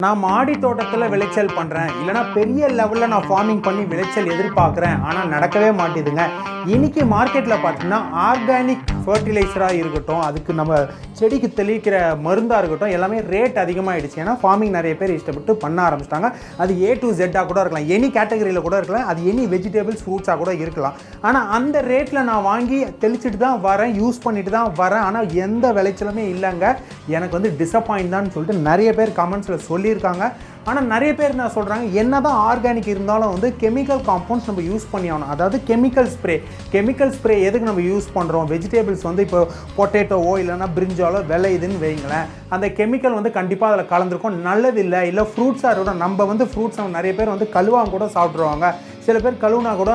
நான் மாடி தோட்டத்தில் விளைச்சல் பண்ணுறேன், இல்லைனா பெரிய லெவலில் நான் ஃபார்மிங் பண்ணி விளைச்சல் எதிர்பார்க்குறேன், ஆனால் நடக்கவே மாட்டேதுங்க. இன்றைக்கி மார்க்கெட்டில் பார்த்தீங்கன்னா ஆர்கானிக் ஃபர்டிலைசராக இருக்கட்டும், அதுக்கு நம்ம செடிக்கு தெளிக்கிற மருந்தாக இருக்கட்டும், எல்லாமே ரேட் அதிகமாகிடுச்சு. ஏன்னா ஃபார்மிங் நிறைய பேர் இஷ்டப்பட்டு பண்ண ஆரம்பிச்சிட்டாங்க. அது A to Z கூட இருக்கலாம், எனி கேட்டகரியில் கூட இருக்கலாம், அது எனி வெஜிடபிள்ஸ் ஃப்ரூட்ஸாக கூட இருக்கலாம். ஆனால் அந்த ரேட்டில் நான் வாங்கி தெளிச்சுட்டு தான் வரேன், யூஸ் பண்ணிட்டு தான் வரேன், ஆனால் எந்த விளைச்சலுமே இல்லைங்க, எனக்கு வந்து டிசப்பாயிண்ட் தான் சொல்லிட்டு நிறைய பேர் கமெண்ட்ஸில் சொல்லியிருக்காங்க. ஆனால் நிறைய பேர் என்ன சொல்கிறாங்க, என்ன தான் ஆர்கானிக் இருந்தாலும் வந்து கெமிக்கல் காம்பவுண்ட்ஸ் நம்ம யூஸ் பண்ணி ஆகணும். அதாவது கெமிக்கல் ஸ்ப்ரே எதுக்கு நம்ம யூஸ் பண்ணுறோம்? வெஜிடபிள்ஸ் வந்து இப்போ பொட்டேட்டோவோ இல்லைனா பிரிஞ்சாலோ விளையுதுன்னு வைங்களேன், அந்த கெமிக்கல் வந்து கண்டிப்பாக அதில் கலந்துருக்கும், நல்லதில்லை. இல்லை ஃப்ரூட்ஸாக இருக்கட்டும், நம்ம வந்து ஃப்ரூட்ஸ் நிறைய பேர் வந்து கழுவாங்க கூட சாப்பிட்ருவாங்க, சில பேர் கழுவுனா கூட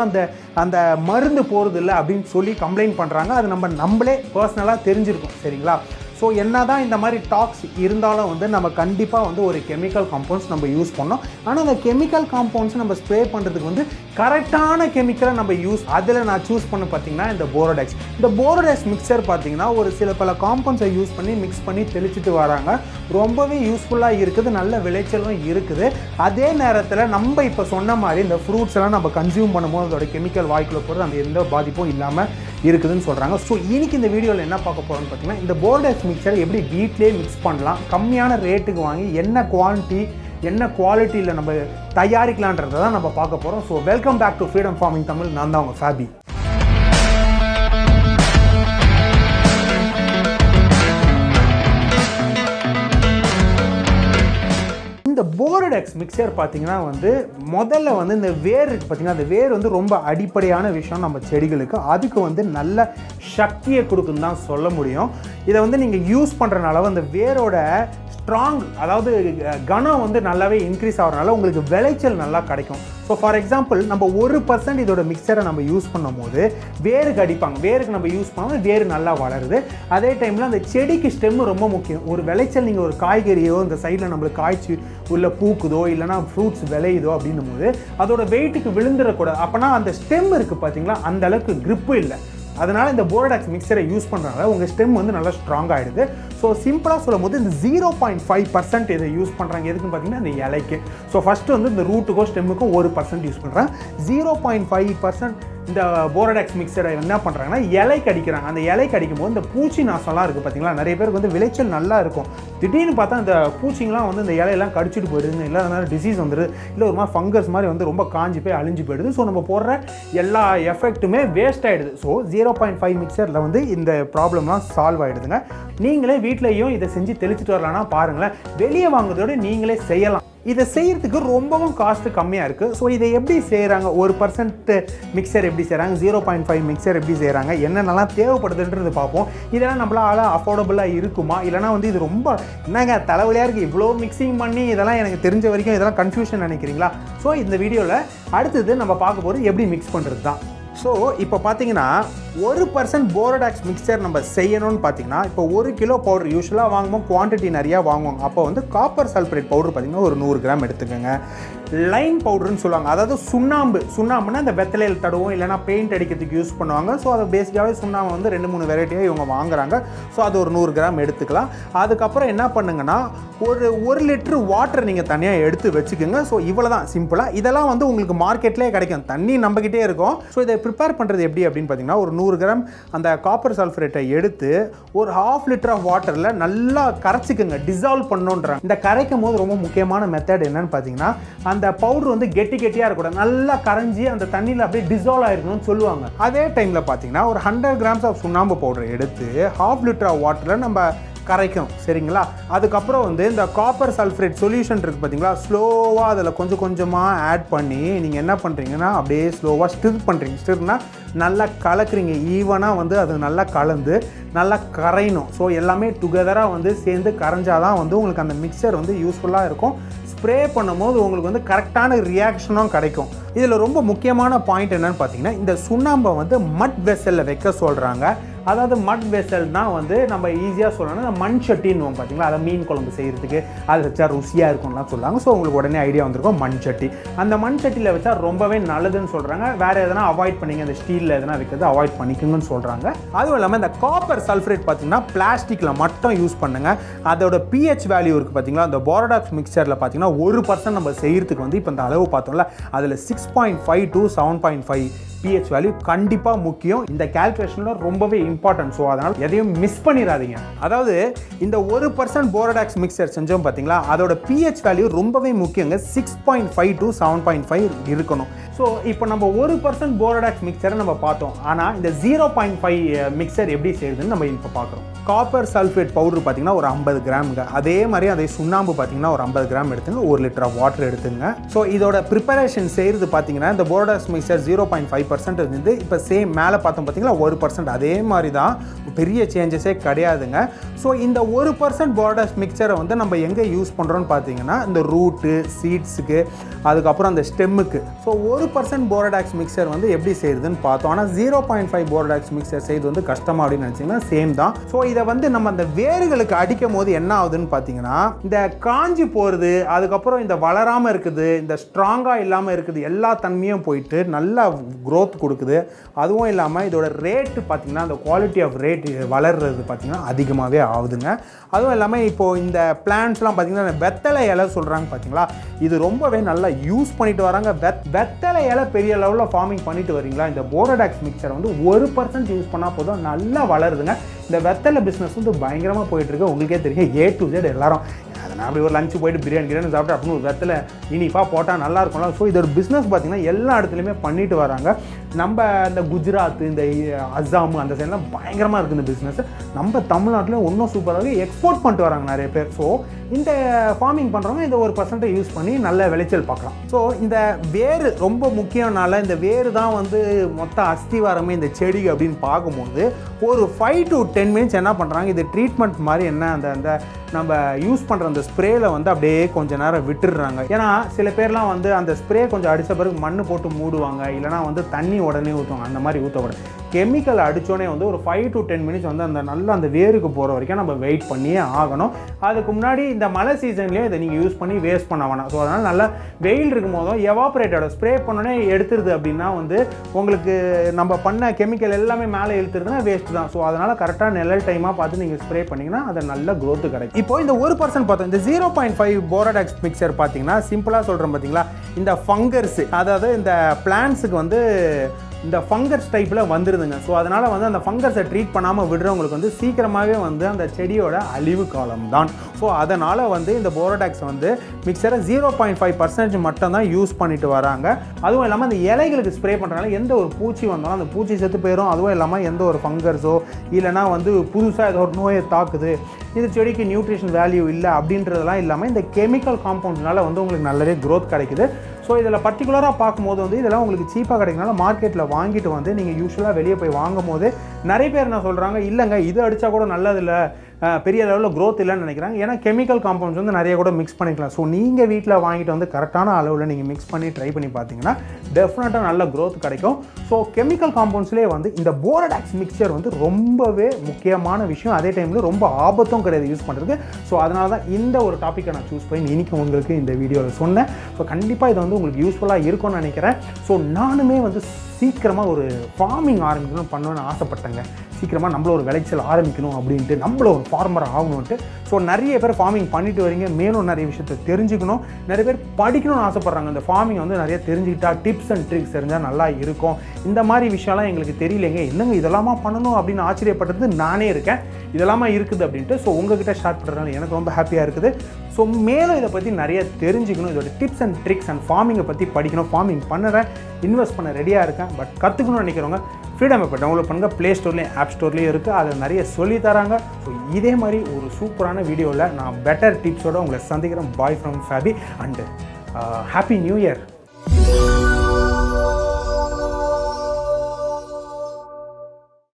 அந்த மருந்து போகிறது இல்லை அப்படின்னு சொல்லி கம்ப்ளைண்ட் பண்ணுறாங்க. அது நம்மளே பர்சனலாக தெரிஞ்சிருக்கும், சரிங்களா? ஸோ என்ன தான் இந்த மாதிரி டாக்ஸ் இருந்தாலும் வந்து நம்ம கண்டிப்பாக வந்து ஒரு கெமிக்கல் காம்பவுண்ட்ஸ் நம்ம யூஸ் பண்ணோம். ஆனால் அந்த கெமிக்கல் காம்பவுண்ட்ஸ் நம்ம ஸ்ப்ரே பண்ணுறதுக்கு வந்து கரெக்டான கெமிக்கலை நம்ம அதில் நான் சூஸ் பண்ண பார்த்தீங்கன்னா இந்த போரோடெக்ஸ் மிக்சர் பார்த்தீங்கன்னா ஒரு பல காம்பவுண்ட்ஸை யூஸ் பண்ணி மிக்ஸ் பண்ணி தெளிச்சுட்டு வராங்க. ரொம்பவே யூஸ்ஃபுல்லாக இருக்குது, நல்ல விளைச்சலும் இருக்குது. அதே நேரத்தில் நம்ம இப்போ சொன்ன மாதிரி இந்த ஃப்ரூட்ஸ் எல்லாம் நம்ம கன்சியூம் பண்ணும்போது அதோட கெமிக்கல் வாய்க்குள்ள போகிறது அந்த எந்த பாதிப்பும் இல்லாமல் இருக்குதுன்னு சொல்கிறாங்க. ஸோ இன்னைக்கு இந்த வீடியோவில் என்ன பார்க்க போகிறோம்னு பார்த்தீங்கன்னா, இந்த போரோடெக்ஸ் மிக்சர் எப்படி வீட்டிலே மிக்ஸ் பண்ணலாம், கம்மியான ரேட்டுக்கு வாங்கி என்ன குவான்டிட்டி என்ன குவாலிட்டியில் நம்ம தயாரிக்கலான்றதை தான் நம்ம பார்க்க போகிறோம். So welcome back to freedom farming Tamil. நான் தான் உங்கள் ஃபேபி. இந்த போரோடெக்ஸ் மிக்சர் பார்த்தீங்கன்னா வந்து முதல்ல வந்து இந்த வேர் இருக்குது பார்த்தீங்கன்னா, அந்த வேர் வந்து ரொம்ப அடிப்படையான விஷயம் நம்ம செடிகளுக்கு. அதுக்கு வந்து நல்ல சக்தியை கொடுக்குன்னு தான் சொல்ல முடியும். இதை வந்து நீங்கள் யூஸ் பண்ணுறனால அந்த வேரோட ஸ்ட்ராங், அதாவது கனம் வந்து நல்லாவே இன்க்ரீஸ் ஆகிறனால உங்களுக்கு விளைச்சல் நல்லா கிடைக்கும். ஸோ ஃபார் எக்ஸாம்பிள் நம்ம 1% இதோட மிக்சரை நம்ம யூஸ் பண்ணும் போது வேருக்கு அடிப்பாங்க, வேருக்கு நம்ம யூஸ் பண்ணும்போது வேறு நல்லா வளருது. அதே டைமில் அந்த செடிக்கு ஸ்டெம்மு ரொம்ப முக்கியம். ஒரு விளைச்சல் நீங்கள் ஒரு காய்கறியோ இந்த சைடில் நம்மளுக்கு காய்ச்சி உள்ள பூக்குதோ இல்லைனா ஃப்ரூட்ஸ் விளையுதோ அப்படின்னும் போது அதோட வெயிட்டுக்கு விழுந்துடக்கூடாது. அப்போனா அந்த ஸ்டெம் இருக்குது பார்த்தீங்களா, அந்த அளவுக்கு க்ரிப்பு இல்லை. அதனால் இந்த போரோடெக்ஸ் மிக்சரை யூஸ் பண்ணுறதுனால உங்கள் ஸ்டெம் வந்து நல்லா ஸ்ட்ராங் ஆகிடுது. ஸோ சிம்பிளாக சொல்லும் போது இந்த 0.5% இதை யூஸ் பண்ணுறாங்க. எதுக்குன்னு பார்த்தீங்கன்னா இந்த இலைக்கு. ஸோ ஃபஸ்ட்டு வந்து இந்த ரூட்டுக்கோ ஸ்டெம்முக்கும் 1% யூஸ் பண்ணுறாங்க. 0.5% இந்த போரோடெக்ஸ் மிக்சரை என்ன பண்ணுறாங்கன்னா இலைக்கு அடிக்கிறாங்க. அந்த இலைக்கு அடிக்கும் போது இந்த பூச்சி நாசம்லாம் இருக்குது பார்த்தீங்களா, நிறைய பேருக்கு வந்து விளைச்சல் நல்லா இருக்கும், திடீர்னு பார்த்தா இந்த பூச்சிங்கெலாம் வந்து இந்த இலையெல்லாம் கடிச்சிட்டு போயிடுது, இல்லை அதனால் டிசீஸ் வந்துடுது, இல்லை ஒரு மாதிரி ஃபங்கஸ் மாதிரி வந்து ரொம்ப காஞ்சி போய் அழிஞ்சு போயிடுது. ஸோ நம்ம போடுற எல்லா எஃபெக்ட்டுமே வேஸ்ட் ஆகிடுது. ஸோ 0.5 மிக்சரில் வந்து இந்த ப்ராப்ளம்லாம் சால்வ் ஆகிடுதுங்க. நீங்களே வீட்லேயும் இதை செஞ்சு தெளிச்சுட்டு வரலான்னா பாருங்களேன், வெளியே வாங்குறதோட நீங்களே செய்யலாம். இதை செய்கிறதுக்கு ரொம்பவும் காஸ்ட்டு கம்மியாக இருக்குது. ஸோ இதை எப்படி செய்கிறாங்க, 1% மிக்சர் எப்படி செய்கிறாங்க, 0.5 மிக்சர் எப்படி செய்கிறாங்க, என்னென்னலாம் தேவைப்படுதுன்றது பார்ப்போம். இதெல்லாம் நம்மளால அஃபோர்டபுளாக இருக்குமா, இல்லைனா வந்து இது ரொம்ப என்னங்க தலைவலியாக இருக்குது, இவ்வளோ மிக்சிங் பண்ணி இதெல்லாம் எனக்கு தெரிஞ்ச வரைக்கும் இதெல்லாம் கன்ஃபியூஷன் நினைக்கிறீங்களா? ஸோ இந்த வீடியோவில் அடுத்தது நம்ம பார்க்க போகிறது எப்படி மிக்ஸ் பண்ணுறது தான். ஸோ இப்போ பார்த்தீங்கன்னா 1% போரோடெக்ஸ் மிக்சர் நம்ம செய்யணும்னு பார்த்தீங்கன்னா, இப்போ 1 கிலோ பவுடர் யூஸ்வலாக வாங்குவோம், குவான்டிட்டி நிறையா வாங்குவோம். அப்போ வந்து காப்பர் சல்ஃபரேட் பவுடர் பார்த்தீங்கன்னா ஒரு 100 கிராம் எடுத்துக்கோங்க. லைம் பவுடர்னு சொல்லுவாங்க, அதாவது சுண்ணாம்புனா இந்த வெத்தலையில் தடுவோம், இல்லைனா பெயிண்ட் அடிக்கிறதுக்கு யூஸ் பண்ணுவாங்க. ஸோ அதை பேசிக்காகவே சுண்ணாம்பு வந்து 2-3 வெரைட்டியாக இவங்க வாங்குறாங்க. ஸோ அது ஒரு 100 கிராம் எடுத்துக்கலாம். அதுக்கப்புறம் என்ன பண்ணுங்கன்னா, ஒரு லிட்டர் வாட்டர் நீங்கள் தனியாக எடுத்து வச்சுக்கோங்க. ஸோ இவ்வளோ தான் சிம்பிளாக. இதெல்லாம் வந்து உங்களுக்கு மார்க்கெட்லேயே கிடைக்கும், தண்ணி நம்பிக்கிட்டே இருக்கும். ஸோ இதை ப்ரிப்பேர் பண்ணுறது எப்படி அப்படின்னு பார்த்தீங்கன்னா, ஒரு 100 கிராம் அந்த காப்பர் சல்ஃபரேட்டை எடுத்து ஒரு 1/2 லிட்டர் ஆஃப் வாட்டரில் நல்லா கரைச்சிக்கோங்க, டிசால்வ் பண்ணணுன்றாங்க. இந்த கரைக்கும் போது ரொம்ப முக்கியமான மெத்தட் என்னன்னு பார்த்தீங்கன்னா, அந்த பவுடர் வந்து கெட்டியாக இருக்கக்கூடாது, நல்லா கரைஞ்சி அந்த தண்ணியில் அப்படியே டிசால்வ் ஆயிருக்கணும்னு சொல்லுவாங்க. அதே டைமில் பார்த்தீங்கன்னா ஒரு 100 கிராம்ஸ் ஆஃப் சுண்ணாம்பு பவுடர் எடுத்து 1/2 லிட்டர் ஆஃப் வாட்டரில் நம்ம கரைக்கும், சரிங்களா? அதுக்கப்புறம் வந்து இந்த காப்பர் சல்ஃபரேட் சொல்யூஷன் இருக்குது பார்த்தீங்களா, ஸ்லோவாக அதில் கொஞ்சம் கொஞ்சமாக ஆட் பண்ணி நீங்கள் என்ன பண்ணுறீங்கன்னா அப்படியே ஸ்லோவாக ஸ்டிர் பண்ணுறீங்க. ஸ்டிர்னா நல்லா கலக்குறீங்க, ஈவனாக வந்து அது நல்லா கலந்து நல்லா கரையணும். ஸோ எல்லாமே டுகெதராக வந்து சேர்ந்து கரைஞ்சாதான் வந்து உங்களுக்கு அந்த மிக்சர் வந்து யூஸ்ஃபுல்லாக இருக்கும். ஸ்ப்ரே பண்ணும்போது உங்களுக்கு வந்து கரெக்டான ரியாக்ஷனும் கிடைக்கும். இதில் ரொம்ப முக்கியமான பாயிண்ட் என்னென்னு பார்த்தீங்கன்னா, இந்த சுண்ணாம்பை வந்து மட் வெசலில் வைக்க சொல்கிறாங்க. அதாவது மட் வெசல்னால் வந்து நம்ம ஈஸியாக சொல்லணும்னா மண் சட்டின்னு பார்த்தீங்களா, அதை மீன் குழம்பு செய்கிறதுக்கு அதை வச்சா ருசியாக இருக்கும்லாம் சொல்லுவாங்க. ஸோ உங்களுக்கு உடனே ஐடியா வந்திருக்கும் மண் சட்டி. அந்த மண் சட்டியில் வச்சா ரொம்பவே நல்லதுன்னு சொல்கிறாங்க. வேறு எதனா அவாய்ட் பண்ணிங்க, அந்த ஸ்டீலில் எதனா வைக்கிறது அவாய்ட் பண்ணிக்கோங்கன்னு சொல்கிறாங்க. அதுவும் இல்லாமல் இந்த காப்பர் சல்ஃபேட் பார்த்தீங்கன்னா பிளாஸ்டிக்கில் மட்டும் யூஸ் பண்ணுங்கள். அதோட pH வேல்யூ இருக்குது பார்த்தீங்களா, அந்த போரடாக்ஸ் மிக்சரில் பார்த்தீங்கன்னா 1% நம்ம செய்கிறதுக்கு வந்து இப்போ இந்த அளவு பார்த்தோம்ல, அதில் 6.5 to 7.5 pH வேல்யூ கண்டிப்பாக முக்கியம். இந்த கால்குலேஷனில் ரொம்பவே இம்பார்ட்டன்ட். ஸோ அதனால் எதையும் மிஸ் பண்ணிடாதீங்க. அதாவது இந்த 1% போரடாக்ஸ் மிக்சர் செஞ்சோம் பார்த்தீங்களா, அதோட pH வேல்யூ ரொம்பவே முக்கியங்க. 6.5 to 7.5 இருக்கணும். ஸோ இப்போ நம்ம 1% போரடாக்ஸ் மிக்சரை நம்ம பார்த்தோம். ஆனால் இந்த 0.5 மிக்சர் எப்படி செய்யுதுன்னு நம்ம இப்போ பார்க்குறோம். காப்பர் சல்ஃபேட் பவுடர் பார்த்தீங்கன்னா ஒரு 50 கிராமுங்க. அதே மாதிரி அதே சுண்ணாம்பு பார்த்தீங்கன்னா ஒரு 50 கிராம் எடுத்துங்க. 1 லிட்டர் ஆஃப் வாட்டர் எடுத்துங்க. ஸோ இதோட ப்ரிப்பரேஷன் செய்கிறது பார்த்தீங்கன்னா இந்த போரடாக்ஸ் மிக்சர் 0.5% இருந்து இப்போ சேம் மேலே பார்த்தோம் பார்த்தீங்களா 1%. அதே மாதிரி தான், பெரிய சேஞ்சஸே கிடையாதுங்க. ஸோ இந்த 1% போரடாக்ஸ் மிக்சரை வந்து நம்ம எங்கே யூஸ் பண்ணுறோன்னு பார்த்தீங்கன்னா இந்த ரூட்டு, சீட்ஸுக்கு, அதுக்கப்புறம் அந்த ஸ்டெம்முக்கு. ஸோ 1% போரடாக்ஸ் மிக்சர் வந்து எப்படி செய்யுதுன்னு பார்த்தோம். ஆனால் 0.5 போரடாக்ஸ் மிக்சர் செய்து வந்து கஷ்டமாக அப்படின்னு நினச்சிங்கன்னா சேம் தான். ஸோ இதை வந்து நம்ம அந்த வேர்களுக்கு அடிக்கும் போது என்ன ஆகுதுன்னு பார்த்தீங்கன்னா இந்த காஞ்சி போகிறது, அதுக்கப்புறம் இந்த வளராமல் இருக்குது, இந்த ஸ்ட்ராங்காக இல்லாமல் இருக்குது, எல்லா தன்மையும் போயிட்டு நல்லா க்ரோத் கொடுக்குது. அதுவும் இல்லாமல் இதோட ரேட்டு பார்த்தீங்கன்னா இந்த குவாலிட்டி ஆஃப் ரேட் வளர்றது பார்த்தீங்கன்னா அதிகமாகவே ஆகுதுங்க. அதுவும் இல்லாமல் இப்போது இந்த பிளான்ட்ஸ்லாம் பார்த்தீங்கன்னா வெத்தலை இலை சொல்கிறாங்க பார்த்தீங்களா, இது ரொம்பவே நல்லா யூஸ் பண்ணிட்டு வராங்க. வெத்தலை இலை பெரிய லெவலில் ஃபார்மிங் பண்ணிட்டு வரீங்களா, இந்த போரடாக்ஸ் மிக்சரை வந்து 1% யூஸ் பண்ணால் போதும், நல்லா வளருதுங்க. இந்த வெத்தலை பிஸ்னஸ் வந்து பயங்கரமாக போயிட்டுருக்கு. உங்களுக்கே தெரியும், A to Z எல்லாரும் அதனால் அப்படி ஒரு லஞ்சு போயிட்டு பிரியாணி சாப்பிட்டு அப்படின்னு ஒரு வெத்தலை இனிப்பாக போட்டால் நல்லா இருக்கும்ல. ஸோ இதோட பிஸ்னஸ் பார்த்திங்கன்னா எல்லா இடத்துலையுமே பண்ணிட்டு வராங்க. நம்ம இந்த குஜராத், இந்த அஸ்ஸாம் அந்த சைட்லாம் பயங்கரமாக இருக்குது இந்த பிஸ்னஸ். நம்ம தமிழ்நாட்டில் இன்னும் சூப்பராக எக்ஸ்போர்ட் பண்ணிட்டு வராங்க நிறைய பேர். ஸோ இந்த ஃபார்மிங் பண்ணுறவங்க இந்த 1% யூஸ் பண்ணி நல்ல விளைச்சல் பார்க்கலாம். ஸோ இந்த வேறு ரொம்ப முக்கியம்னால இந்த வேறு தான் வந்து மொத்த அஸ்திவாரமே இந்த செடி அப்படின்னு பார்க்கும்போது ஒரு 5 to 10 மினிட்ஸ் என்ன பண்ணுறாங்க, இது ட்ரீட்மெண்ட் மாதிரி என்ன அந்த நம்ம யூஸ் பண்ணுற அந்த ஸ்ப்ரேயில் வந்து அப்படியே கொஞ்சம் நேரம் விட்டுடுறாங்க. ஏன்னா சில பேர்லாம் வந்து அந்த ஸ்ப்ரே கொஞ்சம் அடித்த பிறகு மண் போட்டு மூடுவாங்க, இல்லைனா வந்து தண்ணி உடனே ஊற்றுவாங்க. அந்த மாதிரி ஊற்றக்கூடாது. கெமிக்கல் அடித்தோடனே வந்து ஒரு 5 to 10 மினிட்ஸ் வந்து அந்த நல்லா அந்த வேருக்கு போகிற வரைக்கும் நம்ம வெயிட் பண்ணியே ஆகணும். அதுக்கு முன்னாடி இந்த மழை சீசன்லேயே இதை நீங்கள் யூஸ் பண்ணி வேஸ்ட் பண்ண வேணாம். ஸோ அதனால் நல்லா வெயில் இருக்கும் போதும் எவாப்ரேட்டோட ஸ்ப்ரே பண்ணோன்னே எடுத்துருது அப்படின்னா வந்து உங்களுக்கு நம்ம பண்ண கெமிக்கல் எல்லாமே மேலே இழுத்துருதுன்னா வேஸ்ட் தான். ஸோ அதனால் கரெக்டாக நிழல் டைமாக பார்த்து நீங்கள் ஸ்ப்ரே பண்ணிங்கன்னா அது நல்ல க்ரோத்து கிடைக்கும். இப்போ இந்த 1% பார்த்தோம். இந்த 0.5 போரடாக்ஸ் மிக்சர் பார்த்தீங்கன்னா சிம்பிளாக சொல்கிறோம் பார்த்தீங்களா, இந்த ஃபங்கர்ஸ், அதாவது இந்த பிளான்ட்ஸுக்கு வந்து இந்த ஃபங்கஸ் டைப்பில் வந்துடுதுங்க. ஸோ அதனால் வந்து அந்த ஃபங்கஸை ட்ரீட் பண்ணாமல் விடுறவங்களுக்கு வந்து சீக்கிரமாகவே வந்து அந்த செடியோட அழிவு காலம் தான். ஸோ அதனால் வந்து இந்த போரடாக்ஸ் வந்து மிக்சரை 0.5% மட்டும் தான் யூஸ் பண்ணிட்டு வராங்க. அதுவும் இல்லாமல் அந்த இலைகளுக்கு ஸ்ப்ரே பண்ணுறதுனால எந்த ஒரு பூச்சி வந்தாலும் அந்த பூச்சி செத்து போயிடும். அதுவும் இல்லாமல் எந்த ஒரு ஃபங்கஸோ இல்லைனா வந்து புதுசாக ஏதோ ஒரு நோயை தாக்குது, இது செடிக்கு நியூட்ரிஷன் வேல்யூ இல்லை அப்படின்றதெல்லாம் இல்லாமல் இந்த கெமிக்கல் காம்பவுண்ட்னால வந்து உங்களுக்கு நல்லாவே க்ரோத் கிடைக்குது. ஸோ இதில் பர்டிகுலராக பார்க்கும்போது வந்து இதெல்லாம் உங்களுக்கு சீப்பாக கிடைக்கிறனால மார்க்கெட்டில் வாங்கிட்டு வந்து நீங்கள் யூஸ்வலாக வெளியே போய் வாங்கும் போது நிறைய பேர் என்ன சொல்கிறாங்க, இல்லைங்க இது அடித்தா கூட நல்லதில்லை, பெரிய லெவலில் க்ரோத் இல்லைன்னு நினைக்கிறாங்க. ஏன்னா கெமிக்கல் காம்பவுண்ட்ஸ் வந்து நிறைய கூட மிக்ஸ் பண்ணிக்கலாம். ஸோ நீங்கள் வீட்டில் வாங்கிட்டு வந்து கரெக்டான அளவில் நீங்கள் மிக்ஸ் பண்ணி ட்ரை பண்ணி பார்த்தீங்கன்னா டெஃபினட்டாக நல்ல க்ரோத் கிடைக்கும். ஸோ கெமிக்கல் காம்பவுண்ட்ஸ்லேயே வந்து இந்த போரடாக்ஸ் மிக்சர் வந்து ரொம்பவே முக்கியமான விஷயம். அதே டைமில் ரொம்ப ஆபத்தும் கிடையாது யூஸ் பண்ணுறது. ஸோ அதனால தான் இந்த ஒரு டாப்பிக்கை நான் சூஸ் பண்ணி இன்றைக்கி உங்களுக்கு இந்த வீடியோவில் சொன்னேன். ஸோ கண்டிப்பாக இது வந்து உங்களுக்கு யூஸ்ஃபுல்லாக இருக்கும்னு நினைக்கிறேன். ஸோ நானுமே வந்து சீக்கிரமாக ஒரு ஃபார்மிங் ஆரம்பிக்கணும்னு பண்ணணும்னு ஆசைப்பட்டேங்க. சீக்கிரமாக நம்மள ஒரு விளைச்சல் ஆரம்பிக்கணும் அப்படின்ட்டு, நம்மள ஒரு ஃபார்மர் ஆகணும்ன்ட்டு. ஸோ நிறைய பேர் ஃபார்மிங் பண்ணிட்டு வரீங்க. மேலும் நிறைய விஷயத்தை தெரிஞ்சுக்கணும், நிறைய பேர் படிக்கணும்னு ஆசைப்பட்றாங்க. இந்த ஃபார்மிங் வந்து நிறைய தெரிஞ்சுக்கிட்டா டிப்ஸ் அண்ட் ட்ரிக்ஸ் தெரிஞ்சால் நல்லா இருக்கும். இந்த மாதிரி விஷயம்லாம் எங்களுக்கு தெரியலைங்க, என்னங்க இதெல்லாமா பண்ணணும் அப்படின்னு ஆச்சரியப்பட்டது நானே இருக்கேன். இதெல்லாமா இருக்குது அப்படின்ட்டு. ஸோ உங்ககிட்ட ஷேர் பண்ணுறதுனால எனக்கு ரொம்ப ஹாப்பியாக இருக்குது. ஸோ மேலும் இதை பற்றி நிறைய தெரிஞ்சுக்கணும், இதோட டிப்ஸ் அண்ட் ட்ரிக்ஸ் அண்ட் ஃபார்மிங்கை பற்றி படிக்கணும். ஃபார்மிங் பண்ணுறேன், இன்வெஸ்ட் பண்ண ரெடியாக இருக்கேன். பட் கற்றுக்கணும்னு நினைக்கிறவங்க ஃப்ரீடம் ஆப்பை டவுன்லோட் பண்ணுங்கள். ப்ளே ஸ்டோர்லேயும் ஆப் ஸ்டோர்லேயும் இருக்குது. அதை நிறைய சொல்லி தராங்க. ஸோ இதே மாதிரி ஒரு சூப்பரான வீடியோவில் நான் பெட்டர் டிப்ஸோடு உங்களை சந்திக்கிறேன். Bye from ஃபேபி and happy new year.